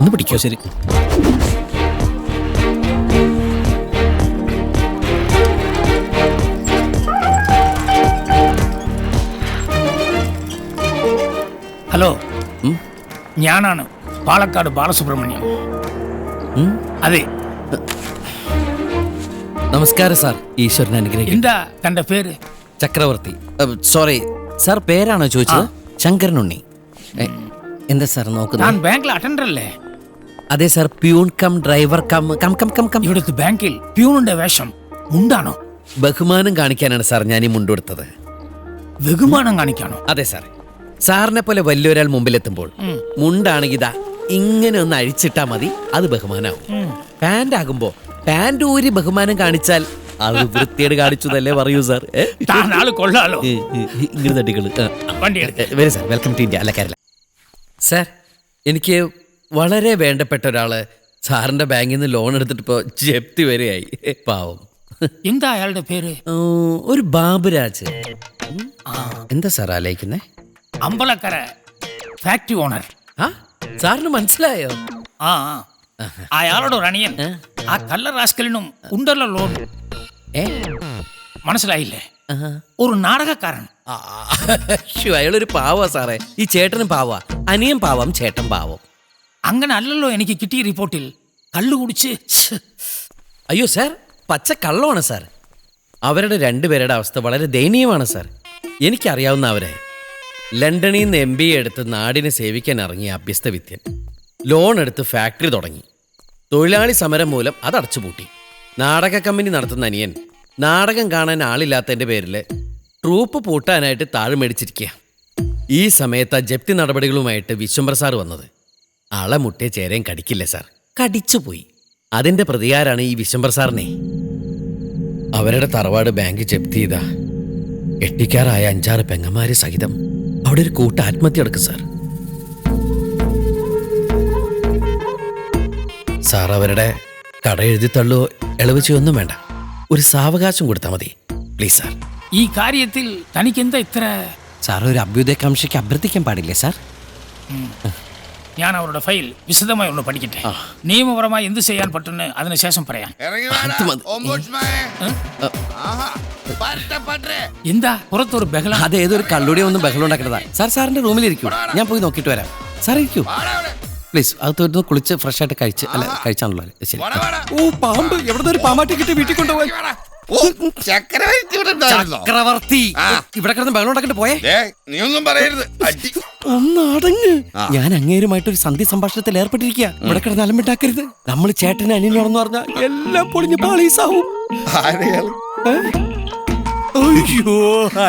ഒന്ന് പിടിക്കോ. ശരി. ഹലോ, ഞാനാണ് പാലക്കാട് ബാലസുബ്രഹ്മണ്യം. അതെ, നമസ്കാരം സാർ. ഈശ്വരൻ അനുഗ്രഹിക്കും. എന്താ തന്റെ പേര്? ചക്രവർത്തി. സോറി സാർ, പേരാണോ ചോദിച്ചത്? ശങ്കരനുണ്ണി. എന്താ സാർ നോക്കുന്നത്? ഞാൻ ബാങ്കിൽ അറ്റൻഡർ അല്ലേ? അതെ sir, peon cum driver cum cum cum cum cum. ഇവിടുത്തെ ബാങ്കിൽ പ്യൂണിന്റെ വേഷം മുണ്ടാണോ? ബഹുമാനം കാണിക്കാനാണ് സാർ ഞാൻ ഈ മുണ്ടെടുത്തത്. ബഹുമാനം കാണിക്കാണോ? അതെ സാർ, സാറിനെ പോലെ വലിയൊരാൾ മുമ്പിലെത്തുമ്പോൾ മുണ്ടാണെങ്കിൽ ഇതാ ഇങ്ങനെ ഒന്ന് അഴിച്ചിട്ടാ മതി, അത് ബഹുമാനാവും. പാന്റ് ആകുമ്പോ പാന്റ് ഊരി ബഹുമാനം കാണിച്ചാൽ അത് വൃത്തിയേട് കാണിച്ചതല്ലേ പറയൂ സാർ. ആള് കൊള്ളാലോ. ഇങ്ങനെ തട്ടികള്. വരും സാർ, വെൽക്കം ടു ഇന്ത്യ. അല്ല കേരള. സാർ, എനിക്ക് വളരെ വേണ്ടപ്പെട്ട ഒരാള് സാറിന്റെ ബാങ്കിൽ നിന്ന് ലോൺ എടുത്തിട്ട് ഇപ്പോ ജപ്തി വരെയായി. പാവം. എന്താ അയാളുടെ പേര്? ഒരു ബാബുരാജ്. എന്താ സാർ ആലോചിക്കുന്നേ? Ambalakkara factory owner. ആ, സാറിന് മനസ്സിലായോ? ആ, അയാളുടെ ഒരു അണിയൻ. ആ കള്ള റാസ്കലിനും ഉണ്ടല്ലോ ലോൺ. മനസ്സിലായില്ലേ? ഒരു നാടകക്കാരൻ. അയാളൊരു പാവാ സാറേ. ഈ ചേട്ടനും പാവാ, അനിയൻ പാവം, ചേട്ടൻ പാവം. അങ്ങനെ അല്ലല്ലോ എനിക്ക് കിട്ടിയ റിപ്പോർട്ടിൽ. കള്ളു കുടിച്ച്. അയ്യോ സാർ, പച്ച കള്ളമാണ് സാർ. അവരുടെ രണ്ടുപേരുടെ അവസ്ഥ വളരെ ദയനീയമാണ് സാർ. എനിക്കറിയാവുന്ന അവരെ ലണ്ടനിൽ നിന്ന് MBA എടുത്ത് നാടിനെ സേവിക്കാൻ ഇറങ്ങിയ അഭ്യസ്ത വിദ്യൻ ലോൺ എടുത്ത് ഫാക്ടറി തുടങ്ങി. തൊഴിലാളി സമരം മൂലം അത് അടച്ചുപൂട്ടി. നാടക കമ്പനി നടത്തുന്ന അനിയൻ നാടകം കാണാൻ ആളില്ലാത്തതിൻ്റെ പേരിൽ ട്രൂപ്പ് പൂട്ടാനായിട്ട് താഴെ മേടിച്ചിരിക്കുക. ഈ സമയത്ത് ആ ജപ്തി നടപടികളുമായിട്ട് വിശ്വംഭർ സാർ വന്നത്. ആളെ മുട്ടേ ചേരയും കടിക്കില്ല സാർ, കടിച്ചുപോയി. അതിൻ്റെ പ്രതികാരമാണ് ഈ വിശ്വംഭർ സാറിനെ. അവരുടെ തറവാട് ബാങ്ക് ജപ്തി ചെയ്താ എട്ടിക്കാറായ 5-6 പെങ്ങന്മാര് സഹിതം അവിടെ ഒരു കൂട്ട ആത്മഹത്യ എടുക്കും സാർ. സാർ അവരുടെ കട എഴുതി തള്ളോ ഇളവ് ചെയ്യൊന്നും വേണ്ട, ഒരു സാവകാശം കൊടുത്താൽ മതി പ്ലീസ് സാർ. ഈ കാര്യത്തിൽ തനിക്കെന്താ ഇത്ര? സാർ ഒരു അഭ്യുദയകാംക്ഷയ്ക്ക് അഭ്യർത്ഥിക്കാൻ പാടില്ലേ സാർ? ഞാൻ അവരുടെ ഫയൽ വിശദമായി ഒന്ന് പഠിക്കട്ടെ. നിയമപരമായി എന്ത് ചെയ്യാൻ പറ്റുന്ന അതിനുശേഷം പറയാം. എന്താ പുറത്തൊരു ബഹളം? അത് ഏതൊരു കള്ളുടിയോ ഒന്നും ബഹളം ഉണ്ടാക്കുന്നതാ സാർ. സാറിന്റെ റൂമിലിരിക്കൂ, ഞാൻ പോയി നോക്കിയിട്ട് വരാം. സാർ ഇരിക്കൂ പ്ലീസ്. അകത്തോട്ട് കുളിച്ച് ഫ്രഷ് ആയിട്ട് കഴിച്ച്. അല്ല, കഴിച്ചാണല്ലോ. ശരി. ഓ, പാമ്പ്! എവിടെ ഒരു പാമ്പാട്ടി കിട്ടി വീട്ടിൽ കൊണ്ടുപോയി. ചക്രവർത്തി, ഇവിടെ കിടന്ന് ബഹളം ഉണ്ടാക്കിട്ട് പോയേ. നീ ഒന്നും പറയരുത്. ഒന്നടങ്ങ്. ഞാൻ അങ്ങേരുമായിട്ടൊരു സന്ധി സംഭാഷണത്തിൽ ഏർപ്പെട്ടിരിക്കുക. ഇവിടെ കിടന്ന് അലമ്പിട്ടാക്കരുത്. നമ്മൾ ചേട്ടന് അനിയനാണെന്ന് പറഞ്ഞാൽ എല്ലാം പൊളിഞ്ഞ് പാളീസാവും. അയ്യോ,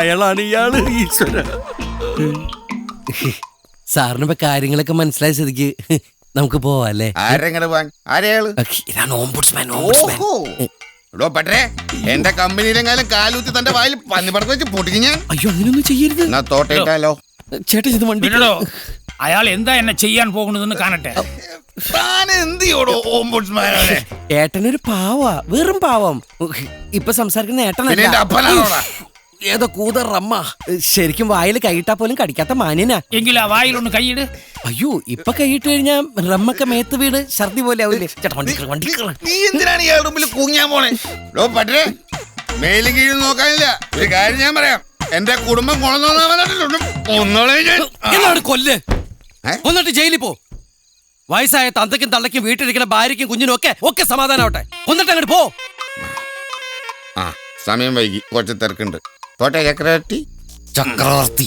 അയാളാണ് ഇയാള്. ഈശ്വര, സാറിന് ഇപ്പൊ കാര്യങ്ങളൊക്കെ മനസ്സിലായ സ്ഥിതിക്ക് നമുക്ക് പോവാല്ലേ? എന്റെ കമ്പനിയിലെങ്ങാലും കാലൂത്തി തന്റെ വായിൽ പന്നിപ്പടത്ത് വെച്ച് പൊട്ടിക്ക് ഞാൻ. അയ്യോ, അങ്ങനെയൊന്നും ചെയ്യരുത്. തോട്ടേറ്റാലോ ചേട്ടാ, ഇത് വണ്ടി. അയാൾ എന്താ എന്നെ ചെയ്യാൻ പോകുന്നതെന്ന് കാണട്ടെ. ഏട്ടനൊരു പാവാ, വെറും പാവം. ഇപ്പൊ സംസാരിക്കുന്ന ഏട്ടനല്ല, ഏതോ കൂതറമ്മ. ശരിക്കും വായിൽ കൈയിട്ടാ പോലും കടിക്കാത്ത മാന്യനാ. എങ്കിൽ ആ വായിലൊന്ന് കൈയിട്. അയ്യോ, ഇപ്പൊ കൈയിട്ട് കഴിഞ്ഞാ റമ്മൊക്കെ മേത്ത് വീട് ഛർദി പോലെ ആവില്ലേ? നീ എന്തിനാണ് ഇയാളുടെ മുമ്പിൽ കൂങ്ങിയാൻ പോണേ? മേലും കീഴും നോക്കാനില്ല. ഒരു കാര്യം ഞാൻ പറയാം, എന്റെ കുടുംബം കൊല്ല്, ഒന്നിട്ട് ജയിലിൽ പോ. വയസ്സായ തന്തയ്ക്കും തള്ളയ്ക്കും വീട്ടിലിരിക്കുന്ന ഭാര്യയ്ക്കും കുഞ്ഞിനും ഒക്കെ സമാധാനാവട്ടെ. ഒന്നിട്ട് അങ്ങോട്ട് പോ. സമയം വൈകി, കുറച്ച് തിരക്കുണ്ട്. കോട്ടെ ചക്രവർത്തി. ചക്രവർത്തി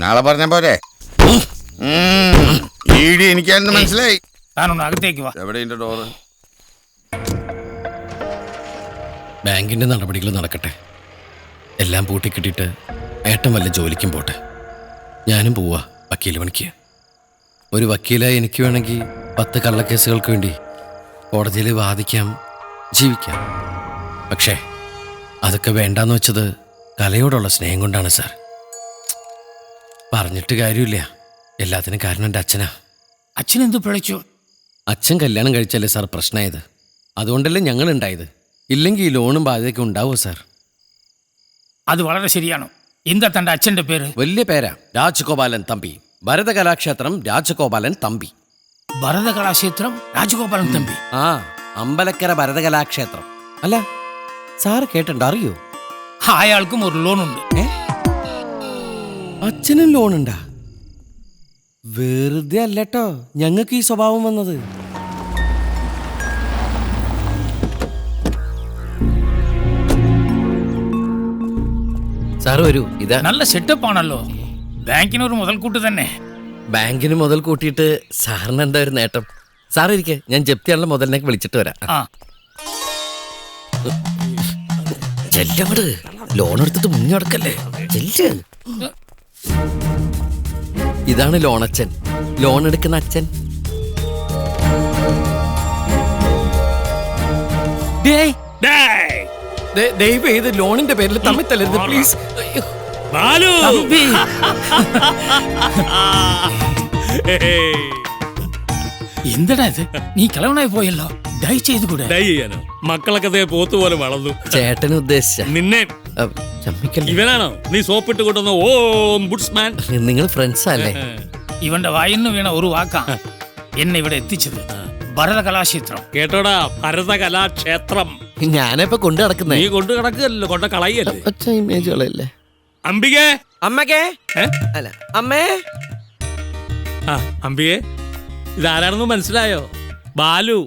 നാളെ പറഞ്ഞ പോരെ? എനിക്കാണെന്ന് മനസ്സിലായി. താനൊന്ന് അകത്തേക്ക് വാ. എവിടെ ഡോറ്? ബാങ്കിന്റെ നടപടികൾ നടക്കട്ടെ. എല്ലാം പൂട്ടിക്കിട്ടിട്ട് ഏട്ടൻ വല്ല ജോലിക്കും പോട്ടെ. ഞാനും പോവാ വക്കീൽ പണിക്ക്. ഒരു വക്കീലായി എനിക്ക് വേണമെങ്കിൽ 10 കള്ളക്കേസുകൾക്ക് വേണ്ടി കോടതിയിൽ വാദിക്കാം, ജീവിക്കാം. പക്ഷേ അതൊക്കെ വേണ്ടാന്ന് വെച്ചത് കലയോടുള്ള സ്നേഹം കൊണ്ടാണ് സാർ. പറഞ്ഞിട്ട് കാര്യമില്ല, എല്ലാത്തിനും കാരണം എൻ്റെ അച്ഛനാ. അച്ഛനെന്ത് പിഴച്ചു? അച്ഛൻ കല്യാണം കഴിച്ചല്ലേ സാർ പ്രശ്നമായത്. അതുകൊണ്ടല്ലേ ഞങ്ങൾ ഉണ്ടായത്. ഇല്ലെങ്കിൽ ഈ ലോണും ബാധ്യതയൊക്കെ ഉണ്ടാവോ സാർ? അത് വളരെ ശരിയാണ്. എന്താ തന്റെ അച്ഛന്റെ പേര്? വലിയ പേരാ, രാജഗോപാലൻ തമ്പി. ഭരതകലാക്ഷേത്രം രാജഗോപാലൻ തമ്പി. ഭരതകലാക്ഷേത്രം രാജഗോപാലൻ തമ്പി. ആ, അമ്പലക്കര ഭരതകലാക്ഷേത്രം. അല്ല, സാറ് കേട്ടിട്ടുണ്ടോ, അറിയോ? അയാൾക്കും ഒരു ലോൺ ഉണ്ട്. അച്ഛനും ലോണുണ്ടാ? വെറുതെ അല്ലട്ടോ ഞങ്ങൾക്ക് ഈ സ്വഭാവം വന്നത്. സാറ് വരൂ. ഇതാ നല്ല സെറ്റപ്പ് ആണല്ലോ. ബാങ്കിന് ഒരു മുതൽക്കൂട്ട് തന്നെ. ബാങ്കിന് മുതൽ കൂട്ടിയിട്ട് സാറിന് എന്താ ഒരു നേട്ടം? സാറ് ഇരിക്കെ, ഞാൻ ജപ്തിയാണല്ലോ മുതലിനേക്ക് വിളിച്ചിട്ട് വരാം. ആ, ചെല്ലങ്ങട്, ലോൺ എടുത്തിട്ട് മുങ്ങി അടക്കല്ലേ. ചെല്ല്. ഇതാണ് ലോണച്ചൻ, ലോൺ എടുക്കുന്ന അച്ഛൻ. ഡേയ്, ദയവ് ചെയ്ത് ലോണിന്റെ പേരിൽ തമ്മിൽ തല്ലരുത് പ്ലീസ്. തമ്പി. എന്തടാ ഇത്? നീ കിളവനായി പോയല്ലോ. ഡൈ ചെയ്ത് കൂടെ? ഡൈ ചെയ്യാനോ? മക്കളൊക്കെ ദേ പോത്ത് പോലെ വളർന്നു. ചേട്ടന് ഉദ്ദേശിച്ച നിന്നെ ഇവനാണോ നീ സോപ്പിട്ട് കൊണ്ടുവന്ന ഓം ബുഡ്സ്മാൻ? നിങ്ങൾ ഫ്രണ്ട്സ് അല്ലേ? ഇവന്റെ വായിന്ന് വീണ ഒരു വാക്കാ എന്നെ ഇവിടെ എത്തിച്ചത്. ഭരതകലാക്ഷേത്രം കേട്ടോടാ, ഭരതകലാക്ഷേത്രം. ഞാനിപ്പോ കൊണ്ടു നടക്കുന്നേ. നീ കൊണ്ടു കിടക്കുകയല്ലോ, കൊണ്ട കളയല്ലേ. ഒറ്റ ഇമേജുകളല്ലേ. അംബികേ, അമ്മക്കേ ഏ? അല്ല അമ്മേ. ആ അംബികേ, ഇതാരാണെന്ന് മനസ്സിലായോ? ബാലു.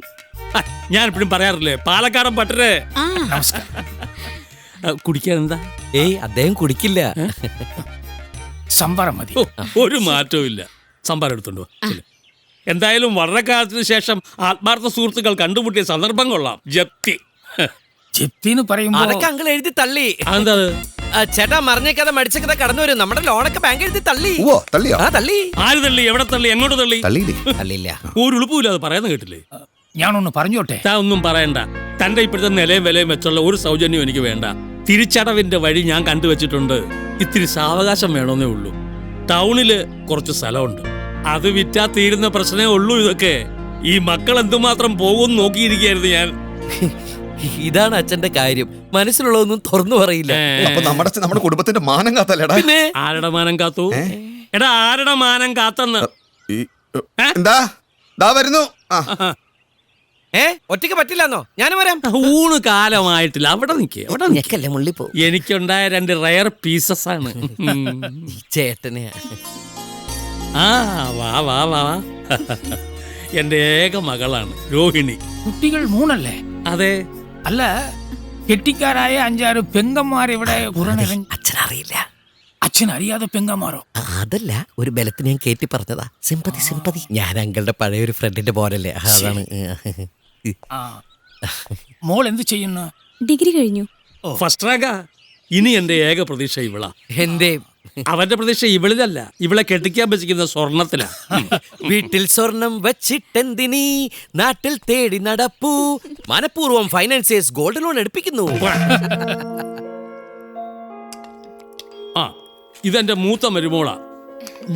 ഞാൻ എപ്പോഴും പറയാറില്ലേ, പാലക്കാടൻ പട്ടര്. കുടിക്കാൻ എന്താ? ഏയ്, അദ്ദേഹം കുടിക്കില്ല. സംബരം മതി. ഓ, ഒരു മാറ്റവും ഇല്ല. സംഭാരം എടുത്തോണ്ട് വാ. ചെല്ല്. എന്തായാലും വളരെ കാലത്തിന് ശേഷം ആത്മാർത്ഥ സുഹൃത്തുക്കൾ കണ്ടുമുട്ടിയ സന്ദർഭം കൊള്ളാം. ജപ്തി. ജപ്തിന്ന് പറയുമ്പോ അതൊക്കെ അങ്കിൾ എഴുതി തള്ളി. അതെന്താ? ചേട്ടാ, മറിഞ്ഞേക്കാതെ മടിച്ച കഥ കടന്നു വരും. നമ്മുടെ ലോണൊക്കെ ബാങ്ക് എഴുതി തള്ളി. ഓ തള്ളിയോ? ആ, തള്ളി. ആര് തള്ളി? എവിടെ തള്ളി? എങ്ങോട്ട് തള്ളി? തള്ളിയില്ലേ? തള്ളിയില്ല. ഒരു ഉളുപ്പില്ലാതെ പറയുന്നത് കേട്ടില്ലേ? ഞാനൊന്ന് പറഞ്ഞോട്ടെ. താ ഒന്നും പറയണ്ട. തന്റെ ഇപ്പോഴത്തെ നിലയും വിലയും വെച്ചുള്ള ഒരു സൗജന്യം എനിക്ക് വേണ്ട. തിരിച്ചടവിന്റെ വഴി ഞാൻ കണ്ടുവച്ചിട്ടുണ്ട്. ഇത്തിരി സാവകാശം വേണമെന്നേ ഉള്ളൂ. ടൗണില് കുറച്ച് സ്ഥലമുണ്ട്, അത് വിറ്റാ തീരുന്ന പ്രശ്നമേ ഉള്ളൂ. ഇതൊക്കെ ഈ മക്കൾ എന്തുമാത്രം പോകും നോക്കിയിരിക്കുകയായിരുന്നു ഞാൻ. ഇതാണ് അച്ഛന്റെ കാര്യം, മനസ്സിലുള്ളതൊന്നും തുറന്നു പറയില്ല. അപ്പൊ നമ്മുടെ കുടുംബത്തിന്റെ മാനം കാത്തല്ലേടാ? പിന്നെ ആരുടെ മാനം കാത്തു? എടാ, ആരുടെ മാനം കാത്തെന്ന്? എന്താ ദാ വരുന്നു. ആ ഒറ്റയ്ക്ക് പറ്റില്ലെന്നോ? ഞാൻ വരാം. ഊണ് കാലമായിട്ടില്ല. അവിടെ നിൽക്കേ, അവിടെ ഞെക്കല്ലേ മുള്ളിപ്പോ. എനിക്കുണ്ടായ 2 റയർ പീസസ് ആണ്. ചേട്ടനെ ആ വാ വാ വാ. എന്റെ ഏക മകളാണ് രോഹിണി. കുട്ടികൾ 3 അല്ലേ? അതെ. അല്ല, കെട്ടിക്കാരായ 5-6 പെങ്ങന്മാരിവിടെ ഉറണിറങ്ങി. അച്ഛനറിയില്ല. അച്ഛൻ അറിയാതെ പെങ്ങന്മാരോ? അതല്ല, ഒരു ബലത്തിന് ഞാൻ കേട്ടി പറഞ്ഞതാ. Sympathy sympathy. ഞാൻ അങ്കിളുടെ പഴയ ഒരു ഫ്രണ്ടിന്റെ പോലല്ലേ, അതാണ്. ആ, മോൾ എന്ത് ചെയ്യുന്നു? ഡിഗ്രി കഴിഞ്ഞു. ഫസ്റ്റ് റാങ്കാ. ഇനി എന്റെ ഏക പ്രതീക്ഷ ഇവളാ. എന്തേ? അവന്റെ പ്രതീക്ഷ ഇവളിലല്ല, ഇവളെ കെട്ടിക്കാൻ വെച്ചിരിക്കുന്ന സ്വർണത്തിലാ. വീട്ടിൽ സ്വർണം വച്ചിട്ടെന്തിനീ നാട്ടിൽ തേടി നടപ്പൂ. മനഃപൂർവ്വം ഫൈനാൻസിയേഴ്സ് ഗോൾഡ് ലോൺ എടുപ്പിക്കുന്നു. ആ, ഇതെന്റെ മൂത്ത മരുമോളാ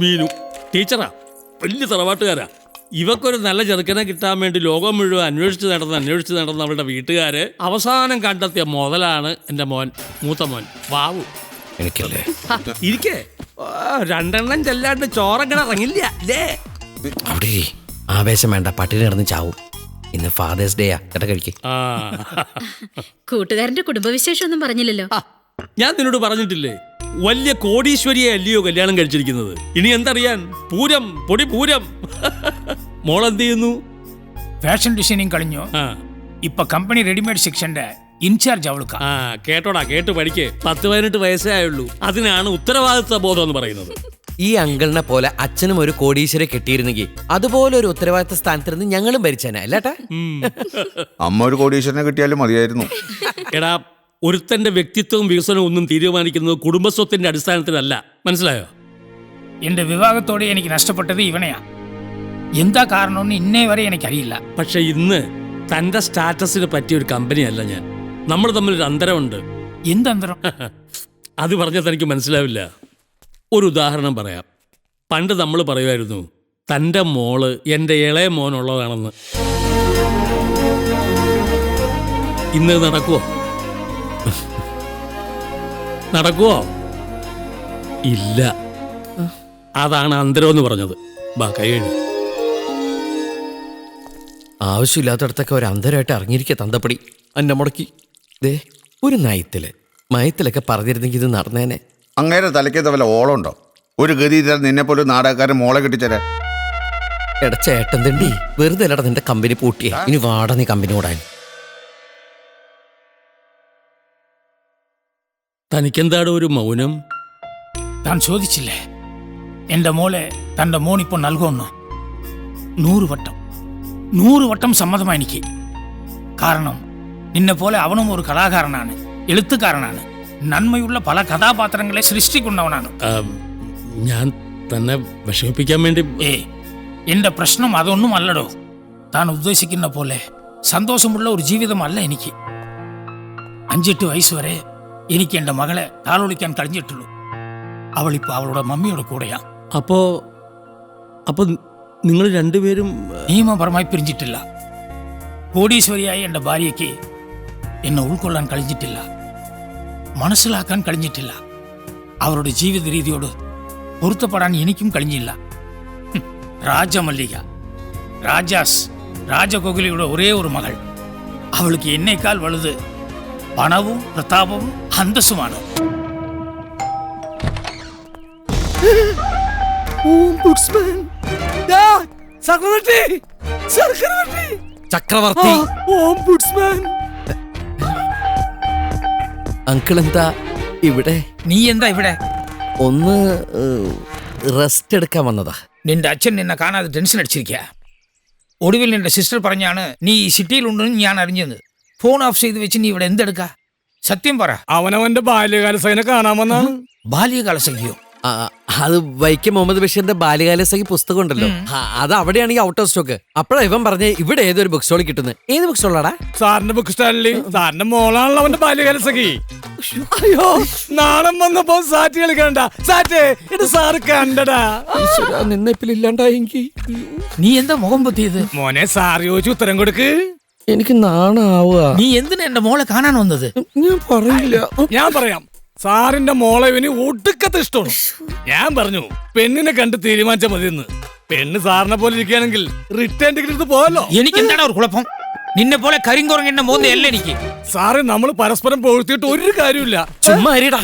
മീനു. ടീച്ചറാ, വലിയ തറവാട്ടുകാരാ. ഇവക്കൊരു നല്ല ചെറുക്കനെ കിട്ടാൻ വേണ്ടി ലോകം മുഴുവൻ അന്വേഷിച്ച് നടന്ന അവളുടെ വീട്ടുകാര് അവസാനം കണ്ടെത്തിയ മുതലാണ് എന്റെ മോൻ, മൂത്ത മോൻ ബാബു. എനിക്കല്ലേ ഇരിക്കേ, 2 എണ്ണം ചെല്ലാണ്ട് ചോറങ്ങനെ ഇറങ്ങില്ല അല്ലേ? അവിടെ ആവേശം വേണ്ട, പട്ടിണി കിടന്ന് ചാവും. ഇന്ന് ഫാദേഴ്സ് ഡേയാ. ചേട്ടാ കഴിക്കേ. ആ, കൂട്ടുകാരന്റെ കുടുംബവിശേഷം ഒന്നും പറഞ്ഞില്ലല്ലോ. ഞാൻ നിന്നോട് പറഞ്ഞിട്ടില്ലേ, വലിയ കോടീശ്വരിയെ അല്ലയോ കല്യാണം കഴിച്ചിരിക്കുന്നത്. ഇനി എന്തറിയാൻ? പൂരം, പൊടി പൂരം. മോളെന്ത് ചെയ്യുന്നു? ഫാഷൻ ഡിസൈനിങ് കഴിഞ്ഞു. ആ ഇപ്പൊ കമ്പനി റെഡിമെയ്ഡ് സെക്ഷന്റെ ഇൻചാർജ് അവൾക്ക്. ആ, കേട്ടോടാ, കേട്ട് പഠിക്കേ. 10-18 വയസ്സേ ആയുള്ളൂ. അതിനാണ് ഉത്തരവാദിത്വ ബോധം എന്ന് പറയുന്നത്. ഈ അങ്കിളിനെ പോലെ അച്ഛനും ഒരു കോടീശ്വരെ കെട്ടിയിരുന്നെങ്കിൽ അതുപോലെ ഒരു ഉത്തരവാദിത്ത സ്ഥാനത്തിരുന്ന് ഞങ്ങളും ഭരിച്ചേനെ അല്ലേട്ടാ. അമ്മ ഒരു കോടീശ്വരനെ കിട്ടിയാലും മതിയായിരുന്നു. എടാ, ഒരുത്തന്റെ വ്യക്തിത്വവും വികസനവും ഒന്നും തീരുമാനിക്കുന്നത് കുടുംബസ്വത്തിന്റെ അടിസ്ഥാനത്തിലല്ല. മനസ്സിലായോ? എന്റെ വിവാഹത്തോടെ എനിക്ക് നഷ്ടപ്പെട്ടത് ഇവനെയാ. എന്താ കാരണമെന്ന് ഇന്നേ വരെ എനിക്കറിയില്ല. പക്ഷെ ഇന്ന് തന്റെ സ്റ്റാറ്റസിന് പറ്റിയ ഒരു കമ്പനിയല്ല ഞാൻ. നമ്മൾ തമ്മിലൊരു അന്തരമുണ്ട്. എന്തന്തരം? അത് പറഞ്ഞാൽ തനിക്ക് മനസ്സിലാവില്ല. ഒരു ഉദാഹരണം പറയാം. പണ്ട് നമ്മൾ പറയുമായിരുന്നു, തൻ്റെ മോള് എൻ്റെ ഇളയ മോനുള്ളതാണെന്ന്. ഇന്ന് നടക്കുവോ? നടക്കുവോ? ഇല്ല. അതാണ് അന്തരം എന്ന് പറഞ്ഞത്. ബാ, കൈ കഴിഞ്ഞു. ആവശ്യമില്ലാത്തടത്തൊക്കെ ഒരു അന്തരമായിട്ട് ഇറങ്ങിയിരിക്കുക തന്തപ്പടി അന്നെ മുടക്കി. ദേ ഒരു മയത്തിലൊക്കെ പറഞ്ഞിരുന്നെങ്കിൽ ഇത് നടന്നേനെ. അങ്ങേരെ തലയ്ക്കത് വല്ല ഓളമുണ്ടോ? ഒരു ഗതി നിന്നെ പോലെ നാടകക്കാരൻ മോളെ കെട്ടിച്ചേരാൻ. എടാ ചേട്ടൻ തണ്ടി, വെറുതെ അല്ലടാ നിന്റെ കമ്പനി പൂട്ടിയേ. ഇനി വാടാ നീ കമ്പനി ഓടാൻ. തനിക്കെന്താണ് ഒരു മൗനം? താൻ ചോദിച്ചില്ലേ എന്റെ മോളെ തന്റെ മോനിപ്പോ നൽകുമെന്ന്? 100 വട്ടം സമ്മതമാ എനിക്ക്. കാരണം നിന്നെ പോലെ അവനും ഒരു കലാകാരനാണ്, എഴുത്തുകാരനാണ്, നന്മയുള്ള പല കഥാപാത്രങ്ങളെ സൃഷ്ടിക്കുന്നവനാണ്. ഞാൻ തന്നെ വിഷമിപ്പിക്കാൻ വേണ്ടി. എന്റെ പ്രശ്നം അതൊന്നും അല്ലടോ. താൻ ഉദ്ദേശിക്കുന്ന പോലെ സന്തോഷമുള്ള ഒരു ജീവിതമല്ല എനിക്ക്. 5-8 വയസ്സ് വരെ എനിക്ക് എന്റെ മകളെ താളൊളിക്കാൻ കഴിഞ്ഞിട്ടുള്ളൂ. അവളിപ്പോ അവളുടെ മമ്മിയുടെ കൂടെയാ. അപ്പൊ നിങ്ങൾ രണ്ടുപേരും നിയമപരമായി പിരിഞ്ഞിട്ടില്ല. കോടീശ്വരിയായ എന്റെ ഭാര്യയ്ക്ക് എന്നെ ഉൾക്കൊള്ളാൻ കഴിഞ്ഞിട്ടില്ല, മനസ്സിലാക്കാൻ കഴിഞ്ഞിട്ടില്ല. അവരുടെ ജീവിത രീതിയോട് പൊരുത്തപ്പെടാൻ എനിക്കും കഴിഞ്ഞില്ല. രാജമല്ലിക, രാജകോകിലയുടെ ഒരേ ഒരു മകൾ. അവൾക്ക് എന്നേക്കാൾ വലുത് പണവും പ്രതാപവും അന്തസ്സുമാണ്. ചക്രവർത്തി അങ്കിൾ എന്താ ഇവിടെ? നീ എന്താ ഇവിടെ? ഒന്ന് റെസ്റ്റ് എടുക്കാൻ വന്നതാ. നിന്റെ അച്ഛൻ നിന്നെ കാണാതെ ടെൻഷൻ അടിച്ചിരിക്കുക. ഒടുവിൽ നിന്റെ സിസ്റ്റർ പറഞ്ഞാണ് നീ ഈ സിറ്റിയിലുണ്ടെന്ന് ഞാൻ അറിഞ്ഞത്. ഫോൺ ഓഫ് ചെയ്ത് വെച്ച് നീ ഇവിടെ എന്തെടുക്ക? സത്യം പറ. അവനവന്റെ ബാല്യകാല സഖിനെ കാണാമെന്നാണ്. ബാല്യകാല സഖിയോ? അത് വൈക്കം മുഹമ്മദ് ബഷീറിന്റെ ബാല്യകാല സഖി പുസ്തകം ഉണ്ടല്ലോ, അത് അവിടെയാണെങ്കിൽ ഔട്ട് ഓഫ് സ്റ്റോക്ക്. അപ്പഴാ ഇവൻ പറഞ്ഞേ ഇവിടെ ഏതൊരു ബുക്ക് സ്റ്റോളിൽ കിട്ടുന്നത്. ഏത് ബുക്ക് സ്റ്റോളാടാ? സാറിന്റെ ബുക്ക് സ്റ്റാളില്. സാറിന്റെ മോളാണല്ലോ അവന്റെ ബാല്യകാല സഖി. അയ്യോ, നാണം വന്നപ്പോ സാറ്റ് കളിക്കണ്ട. സാറ്റേ ഇത് സാറ് കണ്ടടാ. നിന്നെപ്പില്ലാണ്ടായെങ്കിൽ നീ എന്താ മുഖം പൊത്തിയത്? മോനെ സാർ ചോദിച്ചു ഉത്തരം കൊടുക്ക്. എനിക്ക് നാണാവുക. നീ എന്തിനാ എന്റെ മോളെ കാണാൻ വന്നത്? ഞാൻ പറയില്ല. ഞാൻ പറയാം. സാറിന്റെ മോളെ ഇവന് ഒടുക്കത്തെ ഇഷ്ടമാണ്. ഞാൻ പറഞ്ഞു പെണ്ണിനെ കണ്ട് തീരുമാനിച്ച മതിയെന്ന്. പെണ്ണ് സാറിനെ പോലെ ഇരിക്കുകയാണെങ്കിൽ റിട്ടേൺ ടിക്കറ്റ് എടുത്ത് പോയല്ലോ. എനിക്ക് എന്താണ് ഒരു കുഴപ്പം? നിന്നെ പോലെ കരിങ്കുറങ്ങേണ്ട മോന്നയല്ല എനിക്ക്. സാറ് നമ്മൾ പരസ്പരം പൊഴുത്തിയിട്ട് ഒരു കാര്യമില്ല. ചുമ്മാ അരിടാ.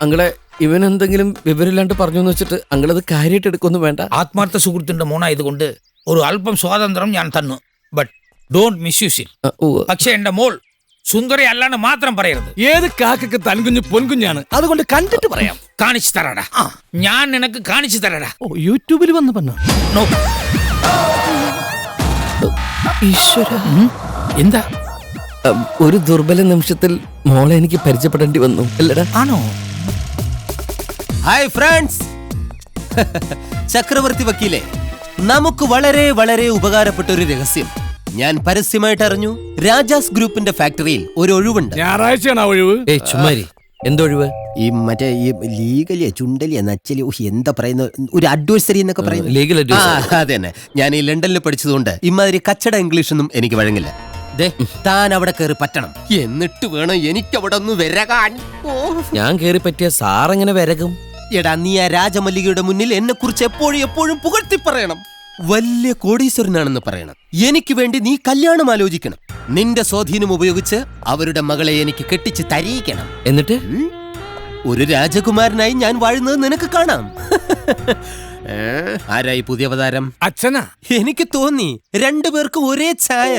അങ്ങളെ ഇവൻ എന്തെങ്കിലും വിവരമില്ലാണ്ട് പറഞ്ഞു എന്ന് വെച്ചിട്ട് അങ്ങളത് കാര്യമായിട്ട് എടുക്കൊന്നും വേണ്ട. ആത്മാർത്ഥ സുഹൃത്തിന്റെ മോനായതുകൊണ്ട് ഒരു അല്പം സ്വാതന്ത്ര്യം ഞാൻ തന്നു. But don't misuse it. പക്ഷെ എന്റെ മോൾ സുന്ദരി അല്ലാണ്ട് മാത്രം പറയരുത്. ഏത് കാക്കക്ക് തൻകുഞ്ഞ് പൊൻകുഞ്ഞാണ്, അതുകൊണ്ട് കണ്ടിട്ട് പറയാം. കാണിച്ചു തരാടാ. ഞാൻ നിനക്ക് കാണിച്ചു തരാടാ. യൂട്യൂബിൽ വന്ന് പറഞ്ഞ നോക്ക്. എന്താ? ഒരു ദുർബല നിമിഷത്തിൽ മോളെ എനിക്ക് പരിചയപ്പെടേണ്ടി വന്നു അല്ലടാ? ആണോ? ഹായ് ഫ്രണ്ട്സ്, ചക്രവർത്തി വക്കീലെ, നമുക്ക് വളരെ വളരെ ഉപകാരപ്പെട്ട ഒരു രഹസ്യം ഞാൻ പരസ്യമായിട്ട് അറിഞ്ഞു. രാജാസ് ഗ്രൂപ്പിന്റെ ഫാക്ടറിയിൽ ഒരു ഒഴിവുണ്ട്. ഞായറാഴ്ചയാണ് ആ ഒഴിവ്. ചുമ്മാരി എന്തൊഴിവ്? ഈ മറ്റേ ഈ ലീഗലിയ ചുണ്ടലിയ നച്ചലി എന്താ പറയുന്ന ഒരു അഡ്വൈസറി എന്നൊക്കെ പറയുന്നത്. ലീഗൽ അതെ തന്നെ. ഞാൻ ഈ ലണ്ടനിൽ പഠിച്ചതുകൊണ്ട് ഇമാതിരി കച്ചട ഇംഗ്ലീഷൊന്നും എനിക്ക് വഴങ്ങില്ല. താൻ അവിടെ കയറി പറ്റണം, എന്നിട്ട് വേണം എനിക്ക് അവിടെ ഒന്ന് വരകാൻ. ഞാൻ കയറി പറ്റിയ സാറെങ്ങനെ വരകും? എടാ, നീ ആ രാജമല്ലികയുടെ മുന്നിൽ എന്നെ കുറിച്ച് എപ്പോഴും പുകഴ്ത്തി പറയണം. വലിയ കോടീശ്വരനാണെന്ന് പറയണം. എനിക്ക് വേണ്ടി നീ കല്യാണം ആലോചിക്കണം. നിന്റെ സ്വാധീനം ഉപയോഗിച്ച് അവരുടെ മകളെ എനിക്ക് കെട്ടിച്ച് തരിയിക്കണം. എന്നിട്ട് ഒരു രാജകുമാരനായി ഞാൻ വാഴുന്നത് നിനക്ക് കാണാം. ആരായി പുതിയ അവതാരം? അച്ഛനാ? എനിക്ക് തോന്നി രണ്ടുപേർക്കും ഒരേ ഛായ.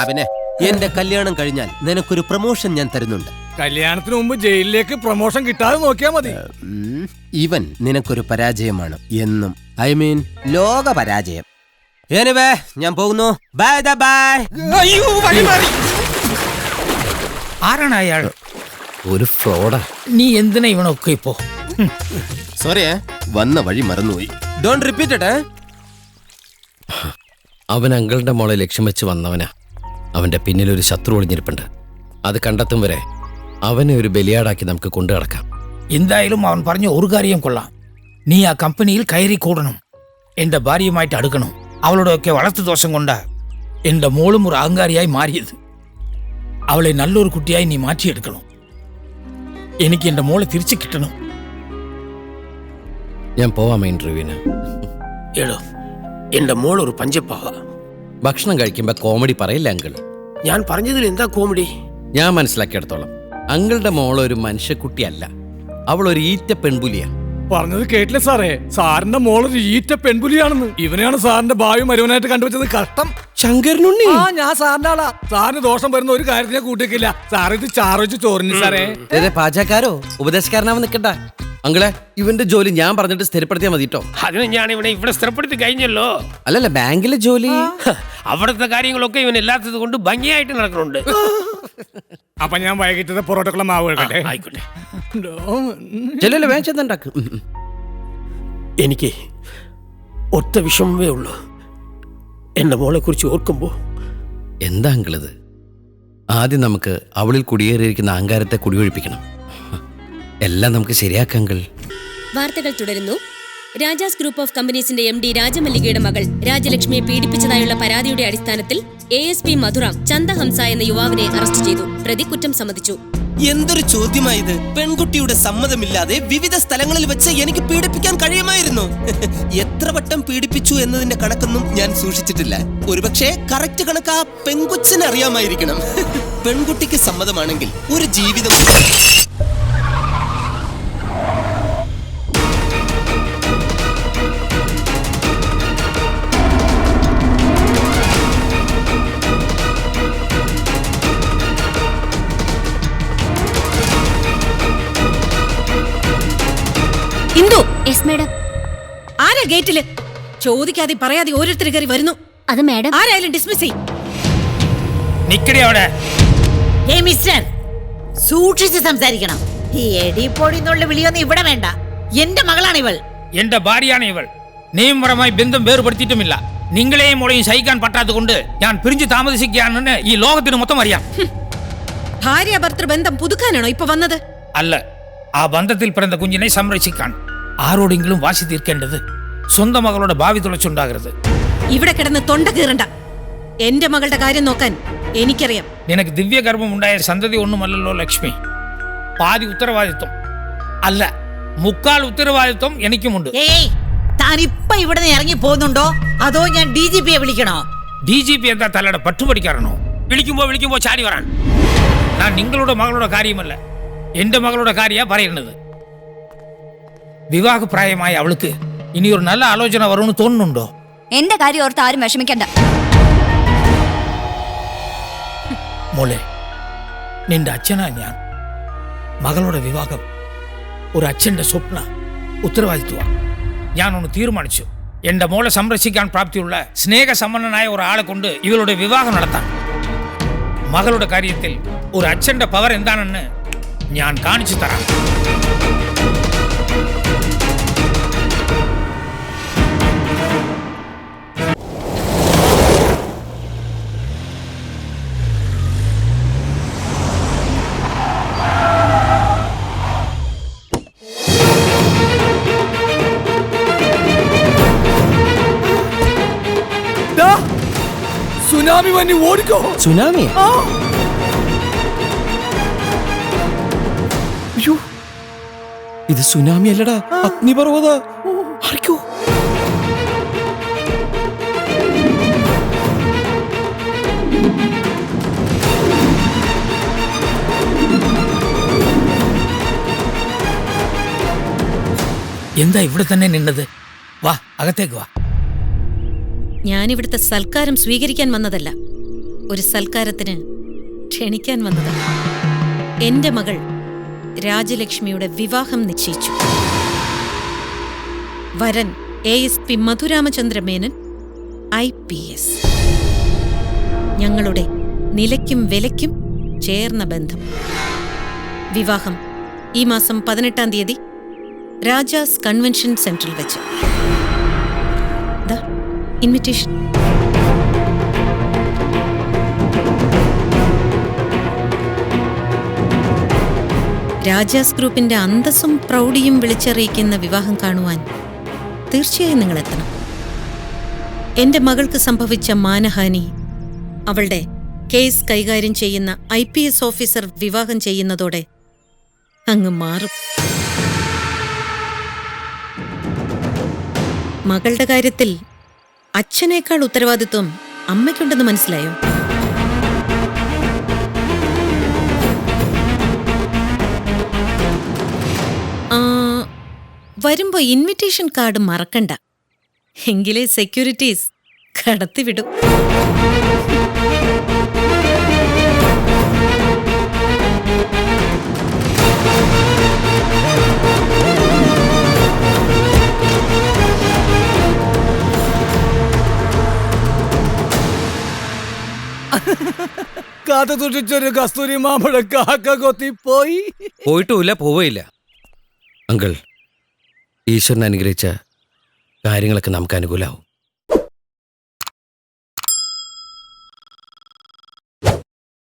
അവനെ എന്റെ കല്യാണം കഴിഞ്ഞാൽ നിനക്കൊരു പ്രൊമോഷൻ ഞാൻ തരുന്നുണ്ട്. കല്യാണത്തിന് മുമ്പ് ജയിലിലേക്ക് പ്രൊമോഷൻ കിട്ടാതെ നോക്കിയാ മതി. ഇവൻ നിനക്കൊരു പരാജയമാണ് എന്നും. ഐ മീൻ ലോക പരാജയം. എനിവേ, ഞാൻ പോകുന്നു. Bye bye. ആരാണ് അയാൾ? ഒരു ഫ്രോഡാ. നീ എന്തിനാ ഇവനൊക്കെ ഇപ്പോ? സോറി, വന്ന വഴി മറന്നുപോയി. Don't repeat it. അവൻ അങ്കിളുടെ മോളെ ലക്ഷ്യം വെച്ച് വന്നവനാ. അവന്റെ പിന്നിലൊരു ശത്രു ഒളിഞ്ഞിരിപ്പുണ്ട്. അത് കണ്ടെത്തും വരെ അവനെ ഒരു ബലിയാടാക്കി നമുക്ക് കൊണ്ടു നടക്കാം. എന്തായാലും അവൻ പറഞ്ഞ ഒരു കാര്യം കൊള്ളാം. നീ ആ കമ്പനിയിൽ കയറി കൂടണം, എന്റെ ഭാര്യയുമായിട്ട് അടുക്കണം. അവളുടെയൊക്കെ വളർത്തു ദോഷം കൊണ്ടാ എന്റെ മോളും ഒരു അഹങ്കാരിയായി മാറിയത്. അവളെ നല്ലൊരു കുട്ടിയായി നീ മാറ്റിയെടുക്കണം. എനിക്ക് എന്റെ മോളെ തിരിച്ചു കിട്ടണം. ഞാൻ പോവാം ഇന്റർവ്യൂവിന്. എടോ, എന്റെ മോൾ ഒരു പഞ്ചപ്പാവ. ഭക്ഷണം കഴിക്കുമ്പോ കോമഡി പറയില്ല അങ്കിൾ. ഞാൻ പറഞ്ഞതിൽ എന്താ കോമഡി? ഞാൻ മനസ്സിലാക്കിയെടുത്തോളം അങ്കിളുടെ മോള് ഒരു മനുഷ്യക്കുട്ടിയല്ല, അവൾ ഒരു ഈറ്റ പെൺപുലിയാ. പറഞ്ഞത് കേട്ടില്ല സാറേ, സാറിന്റെ മോളൊരു ഈറ്റ പെൺപുലിയാണെന്ന്. ഇവനെയാണ് സാറിന്റെ ഭാവി മരുവനായിട്ട് കണ്ടുവച്ചത്. കഷ്ടം. ശങ്കരനുണ്ണി, ആ ഞാൻ സാറിന്റെ ആളാ. സാറിന് ദോഷം വരുന്ന ഒരു കാര്യത്തിനെ കൂട്ടിക്കില്ല. സാർ ഇത് ചാറ് വെച്ച് ചോറിന് സാറേ. പാചകക്കാരോ ഉപദേശക്കാരനാവാൻ നിൽക്കണ്ട. അങ്കിളെ, ഇവന്റെ ജോലി ഞാൻ പറഞ്ഞിട്ട് സ്ഥിരപ്പെടുത്തിയാൽ മതി കേട്ടോ. അതിന് ഞാൻ ഇവിടെ സ്ഥിരപ്പെടുത്തി കഴിഞ്ഞല്ലോ. അല്ലല്ല, ബാങ്കിലെ ജോലി. അവിടുത്തെ കാര്യങ്ങളൊക്കെ ഇവൻ ഇല്ലാത്തത് കൊണ്ട് ഭംഗിയായിട്ട് നടക്കുന്നുണ്ട്. അപ്പൊ ഞാൻ വൈകിട്ടത്തെ പൊറോട്ടക്കുള്ള മാവ് കഴിക്കട്ടെ? ആയിക്കോട്ടെ. ചെല്ലല്ലോ, വേഗം ചെന്നുണ്ടാക്കും. എനിക്ക് ഒറ്റ വിഷമമേ ഉള്ളൂ, എന്റെ മോളെ കുറിച്ച് ഓർക്കുമ്പോ. എന്താ അങ്കിളത്? ആദ്യം നമുക്ക് അവളിൽ കുടിയേറിയിരിക്കുന്ന അഹങ്കാരത്തെ കുടിയൊഴിപ്പിക്കണം. എല്ലാം നമുക്ക് ശരിയാക്കാം അങ്കിൾ. വാർത്തകൾ തുടരുന്നു. രാജാസ് ഗ്രൂപ്പ് ഓഫ് കമ്പനീസിന്റെ MD രാജമല്ലികയുടെ മകൾ രാജലക്ഷ്മിയെ പീഡിപ്പിച്ചതായുള്ള പരാതിയുടെ അടിസ്ഥാനത്തിൽ ASP മധുറാം ചന്ദഹംസ എന്ന യുവാവിനെ അറസ്റ്റ് ചെയ്തു. പ്രതി കുറ്റം സമ്മതിച്ചു. എന്തൊരു ചോദ്യമായത്! പെൺകുട്ടിയുടെ സമ്മതമില്ലാതെ വിവിധ സ്ഥലങ്ങളിൽ വെച്ച് എനിക്ക് പീഡിപ്പിക്കാൻ കഴിയുമായിരുന്നു. എത്ര വട്ടം പീഡിപ്പിച്ചു എന്നതിന്റെ കണക്കൊന്നും ഞാൻ സൂക്ഷിച്ചിട്ടില്ല. ഒരുപക്ഷെ കറക്റ്റ് കണക്ക് ആ പെൺകൊച്ചിന് അറിയാമായിരിക്കണം. പെൺകുട്ടിക്ക് സമ്മതമാണെങ്കിൽ ഒരു ജീവിതം. Indu, yes madam. ആരാ ഗേറ്റില്? ചോദിക്കാതെ പറയാതെ ഓരോരുത്തർ കയറി വരുന്നു. അത് മാഡം. ആരായാലും ഡിസ്മിസ് ചെയ്യും. നിക്കടി അവിടെ. മിസ്റ്റർ, സൂക്ഷിച്ച് സംസാരിക്കണം. ഈ എടിപ്പൊടിന്നുള്ള വിളിയൊന്നും ഇവിടെ വേണ്ട. എന്റെ മകളാണ് ഇവൾ. എന്റെ ഭാര്യയാണ് ഇവൾ. നിയമപരമായി ബന്ധം വേർപെടുത്തിയിട്ടുമില്ല. നിങ്ങളെയും മോളെയും സഹിക്കാൻ പറ്റാത്തതുകൊണ്ട് ഞാൻ പിരിഞ്ഞു താമസിക്കുകയാണെന്ന് ഈ ലോകത്തിന് മൊത്തം അറിയാം. ഭാര്യ ഭർത്തൃ ബന്ധം പുതുക്കാനാണോ ഇപ്പൊ വന്നത്? അല്ല, ആ ബന്ധത്തിൽ പിറന്ന കുഞ്ഞിനെ സംരക്ഷിക്കാൻ. ആരോടെങ്കിലും വാശി തീർക്കേണ്ടത് സ്വന്തം മകളുടെ ഭാവി തുളച്ചുണ്ടാകരുത്. ഇവിടെ കിടന്ന് തൊണ്ട കീറണ്ട. എന്റെ മകളുടെ കാര്യം നോക്കാൻ എനിക്കറിയാം. നിനക്ക് ദിവ്യഗർഭം ഉണ്ടായ സന്തതി ഒന്നുമല്ലല്ലോ ലക്ഷ്മി. പാതി ഉത്തരവാദിത്വം അല്ല, മുക്കാൽ ഉത്തരവാദിത്വം എനിക്കുമുണ്ട്. താൻ ഇപ്പൊ ഇവിടെ നിന്ന് ഇറങ്ങി പോകുന്നുണ്ടോ അതോ ഞാൻ DGPയെ വിളിക്കണോ? DGP എന്താ തലയുടെ പട്ടുപടിക്കാരണോ? വിളിക്കുമ്പോ ചാടി വരാൻ. ഞാൻ നിങ്ങളുടെ മകളുടെ കാര്യമല്ല, എന്റെ മകളുടെ കാര്യ പറയുന്നത്. വിവാഹപ്രായമായ അവൾക്ക് ഇനിയൊരു നല്ല ആലോചന വരുമെന്ന് തോന്നുന്നുണ്ടോ? എന്റെ കാര്യം ഓർത്ത് ആരും വിഷമിക്കണ്ട. മോളെ, നിന്റെ അച്ഛനാ ഞാൻ. മകളുടെ വിവാഹം ഒരു അച്ഛന്റെ സ്വപ്ന, ഉത്തരവാദിത്വമാണ്. ഞാനൊന്ന് തീരുമാനിച്ചു. എന്റെ മോളെ സംരക്ഷിക്കാൻ പ്രാപ്തിയുള്ള സ്നേഹസമ്പന്നനായ ഒരാളെ കൊണ്ട് ഇവളുടെ വിവാഹം നടത്താം. മകളുടെ കാര്യത്തിൽ ഒരു അച്ഛന്റെ പവർ എന്താണെന്ന് ഞാൻ കാണിച്ചു തരാം. സുനാമി വന്നി ഓടിക്കോ. സുനാമി? അയ്യോ, ഇത് സുനാമി അല്ലടാ, അഗ്നിപർവ്വത. ആർക്കോ എന്താ ഇവിടെ തന്നെ നിന്നത്? വാ, അകത്തേക്ക് വാ. ഞാനിവിടുത്തെ സൽക്കാരം സ്വീകരിക്കാൻ വന്നതല്ല, ഒരു സൽക്കാരത്തിന് ക്ഷണിക്കാൻ വന്നതാണ്. എന്റെ മകൾ രാജലക്ഷ്മിയുടെ വിവാഹം നിശ്ചയിച്ചു. വരൻ ASP മധുരാമചന്ദ്ര മേനൻ, IPS. ഞങ്ങളുടെ നിലയ്ക്കും വിലയ്ക്കും ചേർന്ന ബന്ധം. വിവാഹം ഈ മാസം 18-ാം തീയതി രാജാസ് കൺവെൻഷൻ സെന്ററിൽ വെച്ച്. ഇൻവിറ്റേഷൻ. രാജാസ് ഗ്രൂപ്പിന്റെ അന്തസ്സും പ്രൗഢിയും വിളിച്ചറിയിക്കുന്ന വിവാഹം കാണുവാൻ തീർച്ചയായും നിങ്ങൾ എത്തണം. എന്റെ മകൾക്ക് സംഭവിച്ച മാനഹാനി അവളുടെ കേസ് കൈകാര്യം ചെയ്യുന്ന IPS ഓഫീസർ വിവാഹം ചെയ്യുന്നതോടെ അങ്ങ് മാറും. മകളുടെ കാര്യത്തിൽ അച്ഛനേക്കാൾ ഉത്തരവാദിത്വം അമ്മയ്ക്കുണ്ടെന്ന് മനസ്സിലായോ? ആ, വരുമ്പോ ഇൻവിറ്റേഷൻ കാർഡ് മറക്കണ്ട. എങ്കിലേ സെക്യൂരിറ്റീസ് കടത്തിവിടും. കാത്തു സൂക്ഷിച്ചൊരു കസ്തൂരി മാമ്പഴ കാക്ക കൊത്തി പോയി. പോയിട്ടുമില്ല, പോവുകയില്ല. അങ്കിൾ, ഈശ്വരൻ അനുഗ്രഹിച്ച കാര്യങ്ങളൊക്കെ നമുക്ക് അനുകൂലമാവും.